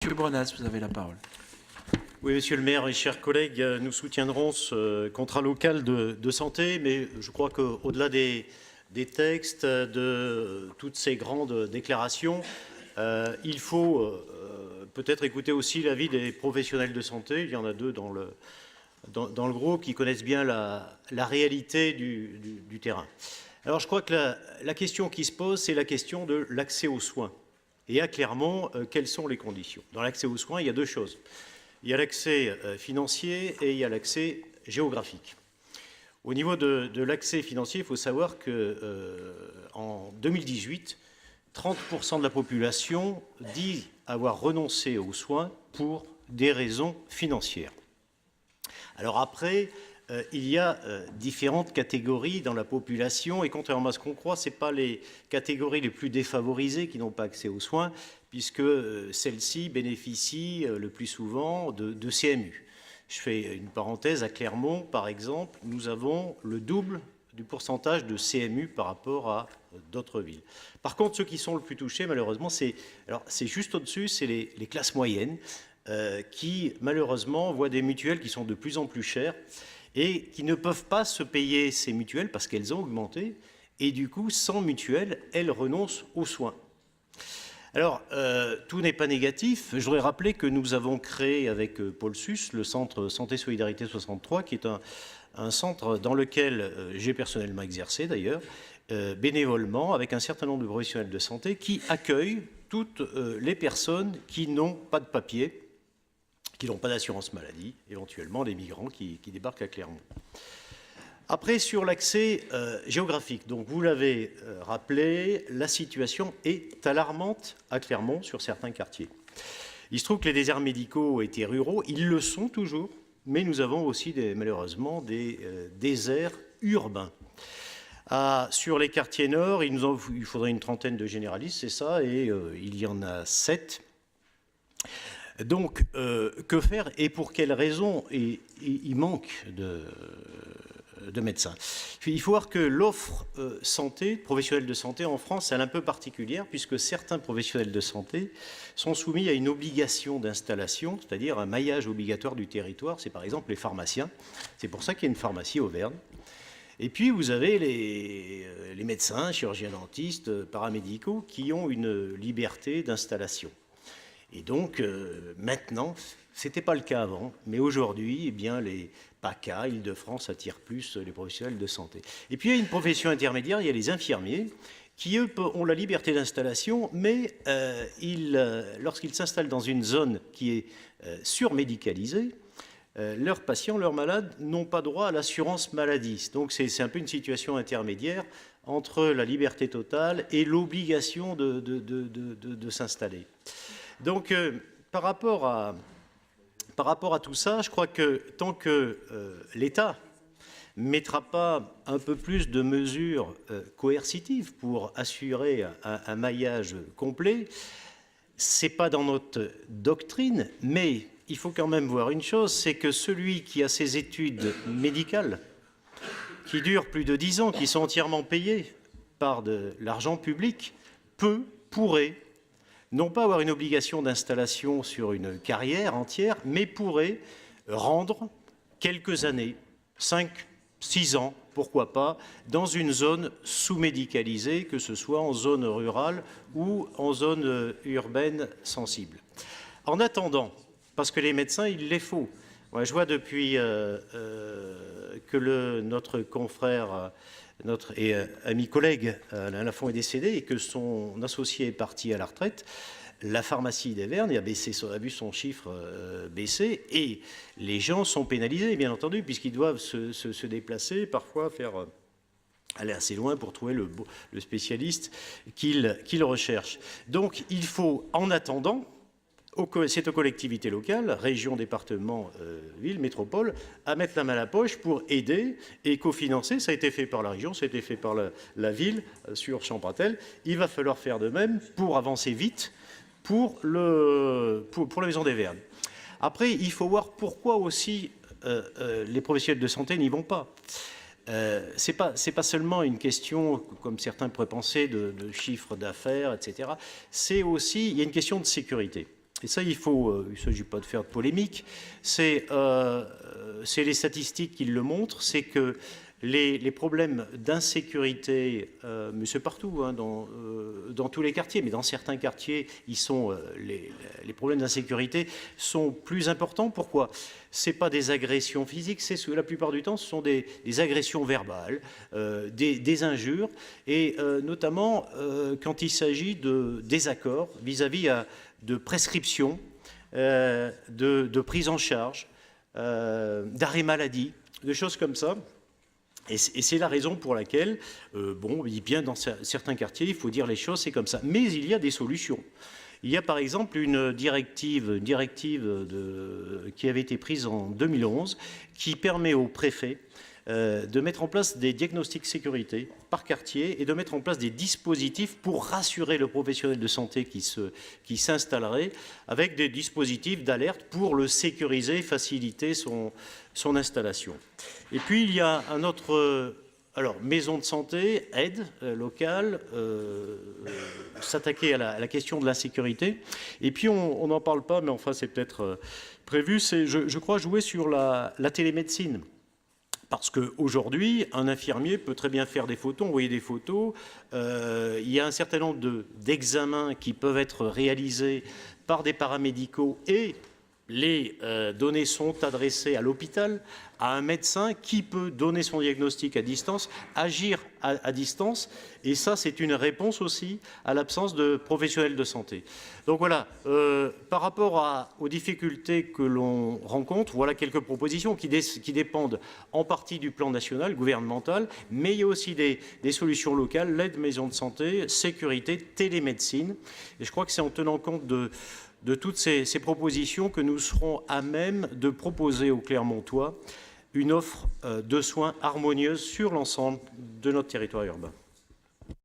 Monsieur Brenas, vous avez la parole. Oui, Monsieur le maire et chers collègues, nous soutiendrons ce contrat local de santé, mais je crois qu'au-delà des textes, de toutes ces grandes déclarations, il faut peut-être écouter aussi l'avis des professionnels de santé. Il y en a deux dans le groupe qui connaissent bien la réalité du terrain. Alors je crois que la question qui se pose, c'est la question de l'accès aux soins. Et à Clermont, quelles sont les conditions? Dans l'accès aux soins, il y a deux choses. Il y a l'accès financier et il y a l'accès géographique. Au niveau de l'accès financier, il faut savoir qu'en 2018, 30% de la population dit avoir renoncé aux soins pour des raisons financières. Alors après, il y a différentes catégories dans la population et contrairement à ce qu'on croit, ce n'est pas les catégories les plus défavorisées qui n'ont pas accès aux soins, puisque celles-ci bénéficient le plus souvent de CMU. Je fais une parenthèse, à Clermont, par exemple, nous avons le double du pourcentage de CMU par rapport à d'autres villes. Par contre, ceux qui sont le plus touchés, malheureusement, c'est juste au-dessus, c'est les classes moyennes qui, malheureusement, voient des mutuelles qui sont de plus en plus chères et qui ne peuvent pas se payer ces mutuelles parce qu'elles ont augmenté et du coup, sans mutuelle, elles renoncent aux soins. Alors, tout n'est pas négatif. Je voudrais rappeler que nous avons créé avec Paul Sus le Centre Santé Solidarité 63, qui est un centre dans lequel j'ai personnellement exercé d'ailleurs, bénévolement, avec un certain nombre de professionnels de santé qui accueillent toutes les personnes qui n'ont pas de papier, qui n'ont pas d'assurance maladie, éventuellement les migrants qui débarquent à Clermont. Après, sur l'accès géographique, donc vous l'avez rappelé, la situation est alarmante à Clermont sur certains quartiers. Il se trouve que les déserts médicaux étaient ruraux, ils le sont toujours, mais nous avons aussi malheureusement des déserts urbains. Sur les quartiers nord, il faudrait une trentaine de généralistes, c'est ça, et il y en a 7. Donc, que faire et pour quelles raisons? Il manque de médecins. Il faut voir que l'offre professionnelle de santé en France, elle est un peu particulière puisque certains professionnels de santé sont soumis à une obligation d'installation, c'est-à-dire un maillage obligatoire du territoire. C'est par exemple les pharmaciens. C'est pour ça qu'il y a une pharmacie Auvergne. Et puis vous avez les médecins, chirurgiens dentistes, paramédicaux qui ont une liberté d'installation. Et donc maintenant, ce n'était pas le cas avant, mais aujourd'hui, eh bien, les PACA, Île-de-France attirent plus les professionnels de santé. Et puis il y a une profession intermédiaire, il y a les infirmiers, qui eux ont la liberté d'installation, mais lorsqu'ils s'installent dans une zone qui est surmédicalisée, leurs patients, leurs malades n'ont pas droit à l'assurance maladie. Donc c'est un peu une situation intermédiaire entre la liberté totale et l'obligation de s'installer. Donc par rapport à tout ça, je crois que tant que l'État ne mettra pas un peu plus de mesures coercitives pour assurer un maillage complet, ce n'est pas dans notre doctrine, mais il faut quand même voir une chose, c'est que celui qui a ses études médicales, qui durent plus de 10 ans, qui sont entièrement payées par de l'argent public, pourrait non pas avoir une obligation d'installation sur une carrière entière, mais pourrait rendre quelques années, 5, 6 ans, pourquoi pas, dans une zone sous-médicalisée, que ce soit en zone rurale ou en zone urbaine sensible. En attendant, parce que les médecins, il les faut. Moi, je vois depuis que notre confrère et ami collègue Alain Lafont est décédé et que son associé est parti à la retraite, la pharmacie d'Auvergne a vu son chiffre baisser et les gens sont pénalisés, bien entendu, puisqu'ils doivent se déplacer, parfois aller assez loin pour trouver le spécialiste qu'ils recherchent. Donc il faut, en attendant, c'est aux collectivités locales, régions, départements, villes, métropoles, à mettre la main à la poche pour aider et cofinancer. Ça a été fait par la région, ça a été fait par la ville sur Champratel. Il va falloir faire de même pour avancer vite pour la maison des Vernes. Après, il faut voir pourquoi aussi les professionnels de santé n'y vont pas. C'est pas seulement une question, comme certains pourraient penser, de chiffre d'affaires, etc. C'est aussi, il y a une question de sécurité. et ça il ne s'agit pas de faire de polémique, c'est les statistiques qui le montrent, c'est que les problèmes d'insécurité, mais c'est partout, hein, dans tous les quartiers, mais dans certains quartiers, les problèmes d'insécurité sont plus importants. Pourquoi? Ce n'est pas des agressions physiques, la plupart du temps, ce sont des agressions verbales, des injures, et notamment quand il s'agit de désaccords vis-à-vis de prescriptions, de prise en charge, d'arrêt maladie, de choses comme ça. Et c'est la raison pour laquelle, bien dans certains quartiers, il faut dire les choses, c'est comme ça. Mais il y a des solutions. Il y a par exemple une directive qui avait été prise en 2011 qui permet aux préfets de mettre en place des diagnostics sécurité par quartier et de mettre en place des dispositifs pour rassurer le professionnel de santé qui s'installerait, avec des dispositifs d'alerte pour le sécuriser, faciliter son installation. Et puis il y a un autre... maison de santé, aide locale, s'attaquer à la question de l'insécurité. Et puis, on n'en parle pas, mais enfin, c'est peut-être prévu, c'est, je crois, jouer sur la télémédecine. Parce qu'aujourd'hui, un infirmier peut très bien faire des photos, envoyer des photos. Il y a un certain nombre d'examens qui peuvent être réalisés par des paramédicaux et les données sont adressées à l'hôpital, à un médecin qui peut donner son diagnostic à distance, agir à distance. Et ça, c'est une réponse aussi à l'absence de professionnels de santé. Donc voilà, par rapport aux difficultés que l'on rencontre, voilà quelques propositions qui dépendent en partie du plan national, gouvernemental, mais il y a aussi des solutions locales, l'aide maison de santé, sécurité, télémédecine. Et je crois que c'est en tenant compte de toutes ces propositions que nous serons à même de proposer aux Clermontois une offre de soins harmonieuse sur l'ensemble de notre territoire urbain.